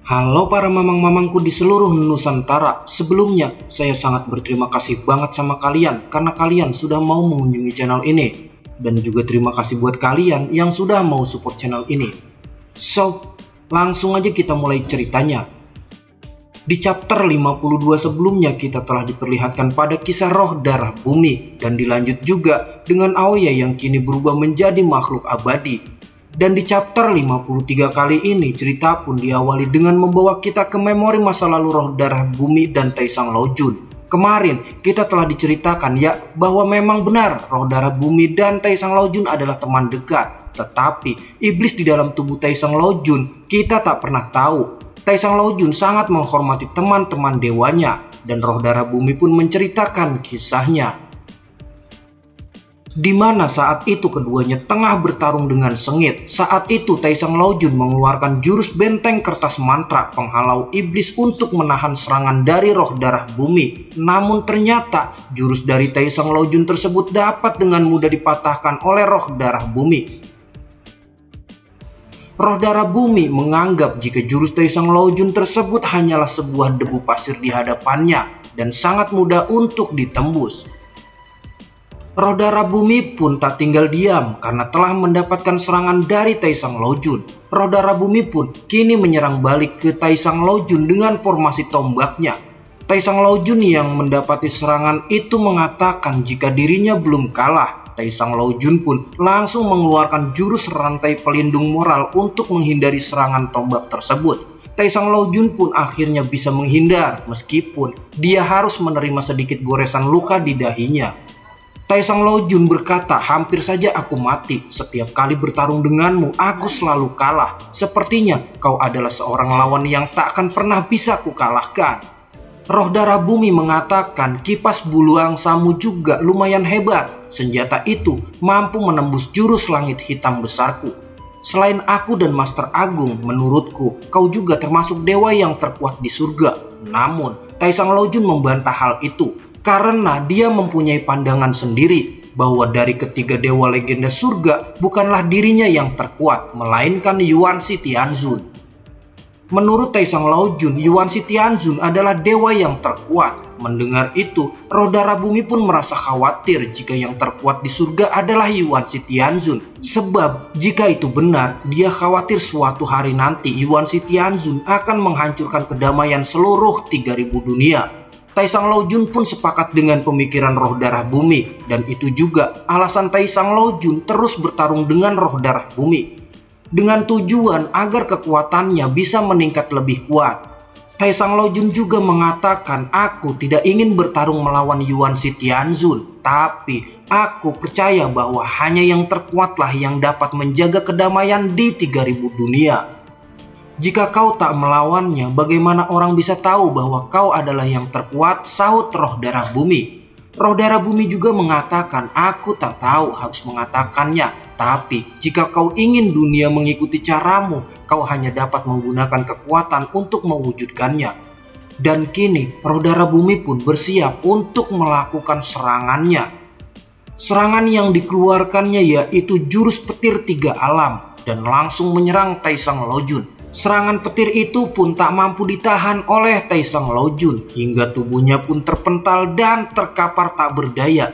Halo para mamang-mamangku di seluruh Nusantara. Sebelumnya, saya sangat berterima kasih banget sama kalian karena kalian sudah mau mengunjungi channel ini. Dan juga terima kasih buat kalian yang sudah mau support channel ini. So, langsung aja kita mulai ceritanya. Di chapter 52 sebelumnya kita telah diperlihatkan pada kisah roh darah bumi. Dan dilanjut juga dengan Aoya yang kini berubah menjadi makhluk abadi. Dan di chapter 53 kali ini cerita pun diawali dengan membawa kita ke memori masa lalu roh darah bumi dan Taesang Loujun. Kemarin kita telah diceritakan ya bahwa memang benar roh darah bumi dan Taesang Loujun adalah teman dekat. Tetapi iblis di dalam tubuh Taesang Loujun kita tak pernah tahu. Taesang Loujun sangat menghormati teman-teman dewanya dan roh darah bumi pun menceritakan kisahnya. Di mana saat itu keduanya tengah bertarung dengan sengit. Saat itu Taesang Loujun mengeluarkan jurus benteng kertas mantra penghalau iblis untuk menahan serangan dari roh darah bumi. Namun ternyata jurus dari Taesang Loujun tersebut dapat dengan mudah dipatahkan oleh roh darah bumi. Roh darah bumi menganggap jika jurus Taesang Loujun tersebut hanyalah sebuah debu pasir di hadapannya dan sangat mudah untuk ditembus. Roh darah bumi pun tak tinggal diam karena telah mendapatkan serangan dari Taesang Loujun. Roh darah bumi pun kini menyerang balik ke Taesang Loujun dengan formasi tombaknya. Taesang Loujun yang mendapati serangan itu mengatakan jika dirinya belum kalah. Taesang Loujun pun langsung mengeluarkan jurus rantai pelindung moral untuk menghindari serangan tombak tersebut. Taesang Loujun pun akhirnya bisa menghindar meskipun dia harus menerima sedikit goresan luka di dahinya. Taesang Loujun berkata, hampir saja aku mati. Setiap kali bertarung denganmu, aku selalu kalah. Sepertinya kau adalah seorang lawan yang tak akan pernah bisa kukalahkan. Roh darah bumi mengatakan kipas bulu angsamu juga lumayan hebat. Senjata itu mampu menembus jurus langit hitam besarku. Selain aku dan Master Agung, menurutku kau juga termasuk dewa yang terkuat di surga. Namun Taesang Loujun membantah hal itu. Karena dia mempunyai pandangan sendiri bahwa dari ketiga dewa legenda surga bukanlah dirinya yang terkuat, melainkan Yuan Shi Tianzun. Menurut Taesang Loujun, Yuan Shi Tianzun adalah dewa yang terkuat. Mendengar itu, roh darah bumi pun merasa khawatir jika yang terkuat di surga adalah Yuan Shi Tianzun. Sebab jika itu benar, dia khawatir suatu hari nanti Yuan Shi Tianzun akan menghancurkan kedamaian seluruh 3000 dunia. Taesang Loujun pun sepakat dengan pemikiran roh darah bumi dan itu juga alasan Taesang Loujun terus bertarung dengan roh darah bumi dengan tujuan agar kekuatannya bisa meningkat lebih kuat. Taesang Loujun juga mengatakan, aku tidak ingin bertarung melawan Yuan Shi Tianzun, tapi aku percaya bahwa hanya yang terkuatlah yang dapat menjaga kedamaian di 3000 dunia. Jika kau tak melawannya, bagaimana orang bisa tahu bahwa kau adalah yang terkuat, sahut roh darah bumi. Roh darah bumi juga mengatakan, aku tak tahu harus mengatakannya. Tapi jika kau ingin dunia mengikuti caramu, kau hanya dapat menggunakan kekuatan untuk mewujudkannya. Dan kini roh darah bumi pun bersiap untuk melakukan serangannya. Serangan yang dikeluarkannya yaitu jurus petir 3 alam dan langsung menyerang Taesang Loujun. Serangan petir itu pun tak mampu ditahan oleh Taesang Loujun hingga tubuhnya pun terpental dan terkapar tak berdaya.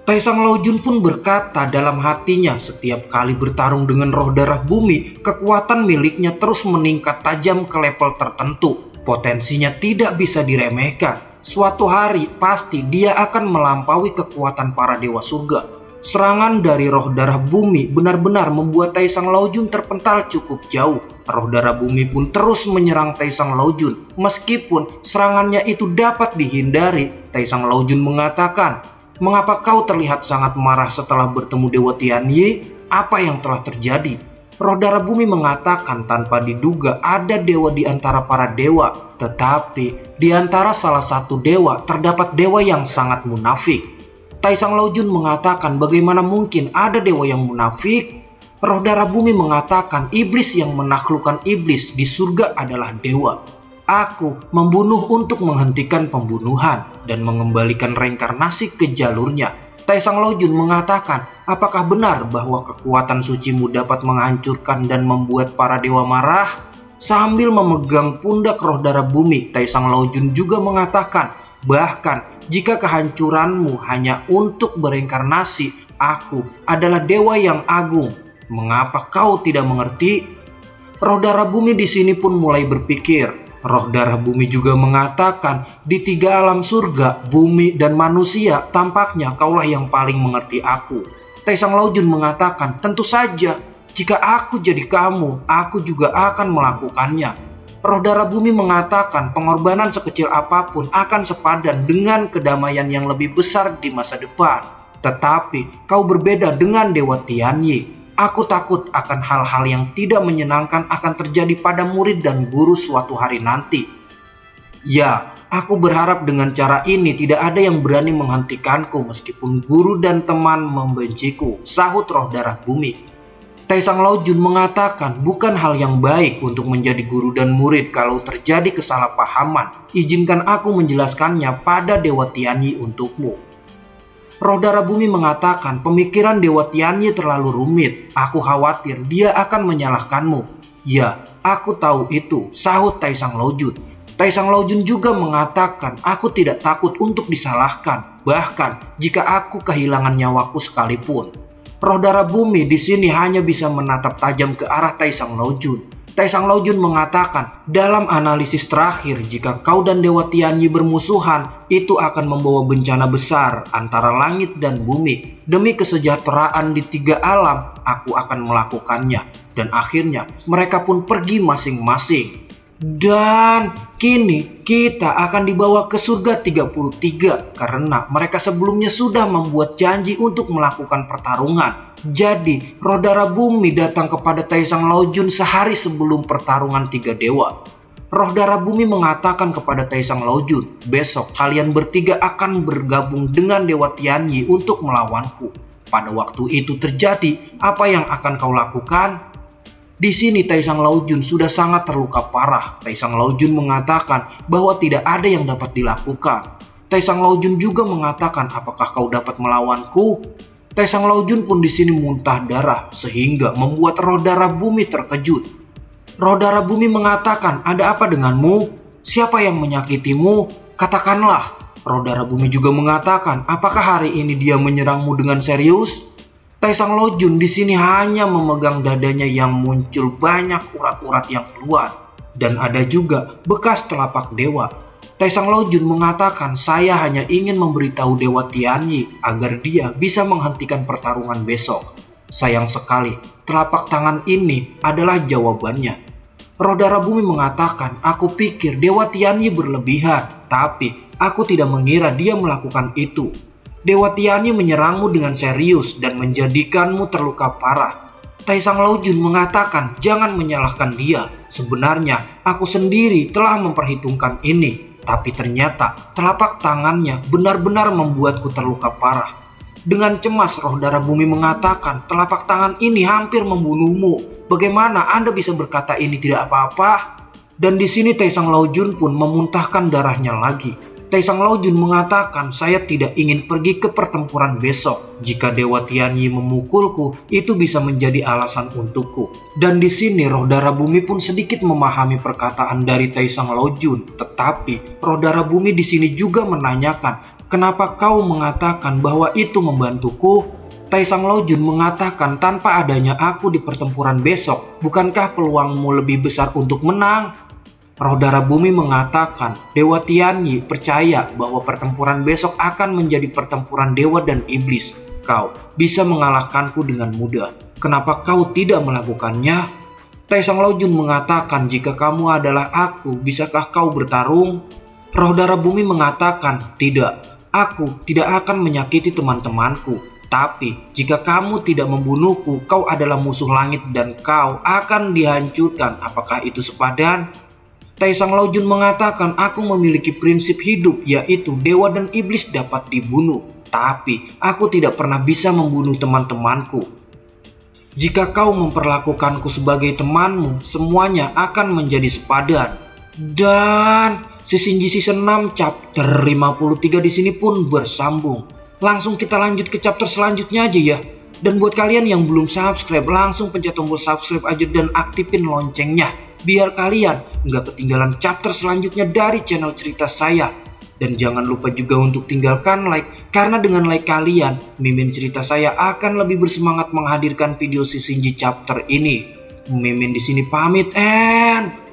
Taesang Loujun pun berkata dalam hatinya, setiap kali bertarung dengan roh darah bumi, kekuatan miliknya terus meningkat tajam ke level tertentu. Potensinya tidak bisa diremehkan. Suatu hari pasti dia akan melampaui kekuatan para dewa surga. Serangan dari roh darah bumi benar-benar membuat Taesang Loujun terpental cukup jauh. Roh darah bumi pun terus menyerang Taesang Loujun. Meskipun serangannya itu dapat dihindari, Taesang Loujun mengatakan, mengapa kau terlihat sangat marah setelah bertemu Dewa Tianyi? Apa yang telah terjadi? Roh darah bumi mengatakan tanpa diduga ada dewa di antara para dewa. Tetapi di antara salah satu dewa terdapat dewa yang sangat munafik. Taesang Loujun mengatakan bagaimana mungkin ada dewa yang munafik? Roh darah bumi mengatakan iblis yang menaklukkan iblis di surga adalah dewa. Aku membunuh untuk menghentikan pembunuhan dan mengembalikan reinkarnasi ke jalurnya. Taesang Loujun mengatakan, apakah benar bahwa kekuatan sucimu dapat menghancurkan dan membuat para dewa marah? Sambil memegang pundak roh darah bumi, Taesang Laojun juga mengatakan, bahkan jika kehancuranmu hanya untuk bereinkarnasi, aku adalah dewa yang agung. Mengapa kau tidak mengerti? Roh darah bumi di sini pun mulai berpikir. Roh darah bumi juga mengatakan, di 3 alam surga, bumi, dan manusia, tampaknya kaulah yang paling mengerti aku. Taesang Laojun mengatakan, tentu saja, jika aku jadi kamu, aku juga akan melakukannya. Roh darah bumi mengatakan pengorbanan sekecil apapun akan sepadan dengan kedamaian yang lebih besar di masa depan. Tetapi kau berbeda dengan Dewa Tianyi. Aku takut akan hal-hal yang tidak menyenangkan akan terjadi pada murid dan guru suatu hari nanti. Ya, aku berharap dengan cara ini tidak ada yang berani menghentikanku meskipun guru dan teman membenciku, sahut roh darah bumi. Taesang Laojun mengatakan bukan hal yang baik untuk menjadi guru dan murid kalau terjadi kesalahpahaman. Izinkan aku menjelaskannya pada Dewa Tianyi untukmu. Roh darah bumi mengatakan pemikiran Dewa Tianyi terlalu rumit. Aku khawatir dia akan menyalahkanmu. Ya, aku tahu itu, sahut Taesang Laojun. Taesang Laojun juga mengatakan aku tidak takut untuk disalahkan. Bahkan jika aku kehilangan nyawaku sekalipun. Roh darah bumi di sini hanya bisa menatap tajam ke arah Taesang Laojun. Taesang Laojun mengatakan, dalam analisis terakhir, jika kau dan Dewa Tianyi bermusuhan, itu akan membawa bencana besar antara langit dan bumi. Demi kesejahteraan di 3 alam, aku akan melakukannya. Dan akhirnya, mereka pun pergi masing-masing. Dan kini kita akan dibawa ke surga 33 karena mereka sebelumnya sudah membuat janji untuk melakukan pertarungan. Jadi roh darah bumi datang kepada Taesang Laojun sehari sebelum pertarungan 3 dewa. Roh darah bumi mengatakan kepada Taesang Laojun, besok kalian bertiga akan bergabung dengan Dewa Tianyi untuk melawanku. Pada waktu itu terjadi, apa yang akan kau lakukan? Di sini Taesang Laojun sudah sangat terluka parah. Taesang Laojun mengatakan bahwa tidak ada yang dapat dilakukan. Taesang Laojun juga mengatakan, apakah kau dapat melawanku? Taesang Laojun pun di sini muntah darah sehingga membuat roh darah bumi terkejut. Roh darah bumi mengatakan, ada apa denganmu? Siapa yang menyakitimu? Katakanlah. Roh darah bumi juga mengatakan, apakah hari ini dia menyerangmu dengan serius? Taesang Laojun di sini hanya memegang dadanya yang muncul banyak urat-urat yang keluar. Dan ada juga bekas telapak dewa. Taesang Laojun mengatakan, saya hanya ingin memberitahu Dewa Tianyi agar dia bisa menghentikan pertarungan besok. Sayang sekali, telapak tangan ini adalah jawabannya. Roh darah bumi mengatakan, aku pikir Dewa Tianyi berlebihan, tapi aku tidak mengira dia melakukan itu. Dewa Tianyi menyerangmu dengan serius dan menjadikanmu terluka parah. Taesang Laojun mengatakan, jangan menyalahkan dia. Sebenarnya, aku sendiri telah memperhitungkan ini. Tapi ternyata, telapak tangannya benar-benar membuatku terluka parah. Dengan cemas, roh darah bumi mengatakan, telapak tangan ini hampir membunuhmu. Bagaimana Anda bisa berkata ini tidak apa-apa? Dan di sini Taesang Laojun pun memuntahkan darahnya lagi. Taesang Laojun mengatakan, saya tidak ingin pergi ke pertempuran besok. Jika Dewa Tianyi memukulku, itu bisa menjadi alasan untukku. Dan di sini roh darah bumi pun sedikit memahami perkataan dari Taesang Laojun. Tetapi roh darah bumi di sini juga menanyakan, kenapa kau mengatakan bahwa itu membantuku? Taesang Laojun mengatakan, tanpa adanya aku di pertempuran besok, bukankah peluangmu lebih besar untuk menang? Roh darah bumi mengatakan, Dewa Tianyi percaya bahwa pertempuran besok akan menjadi pertempuran dewa dan iblis. Kau bisa mengalahkanku dengan mudah. Kenapa kau tidak melakukannya? Taesang Laojun mengatakan, jika kamu adalah aku, bisakah kau bertarung? Roh darah bumi mengatakan, tidak. Aku tidak akan menyakiti teman-temanku. Tapi jika kamu tidak membunuhku, kau adalah musuh langit dan kau akan dihancurkan. Apakah itu sepadan? Taesang Laojun mengatakan, aku memiliki prinsip hidup, yaitu dewa dan iblis dapat dibunuh. Tapi aku tidak pernah bisa membunuh teman-temanku. Jika kau memperlakukanku sebagai temanmu, semuanya akan menjadi sepadan. Dan Shinji Season 6 chapter 53 di sini pun bersambung. Langsung kita lanjut ke chapter selanjutnya aja ya. Dan buat kalian yang belum subscribe, langsung pencet tombol subscribe aja dan aktifin loncengnya. biar kalian nggak ketinggalan chapter selanjutnya dari channel cerita saya. Dan jangan lupa juga untuk tinggalkan like, karena dengan like kalian, Mimin cerita saya akan lebih bersemangat menghadirkan video si Shinji chapter ini. Mimin di sini pamit and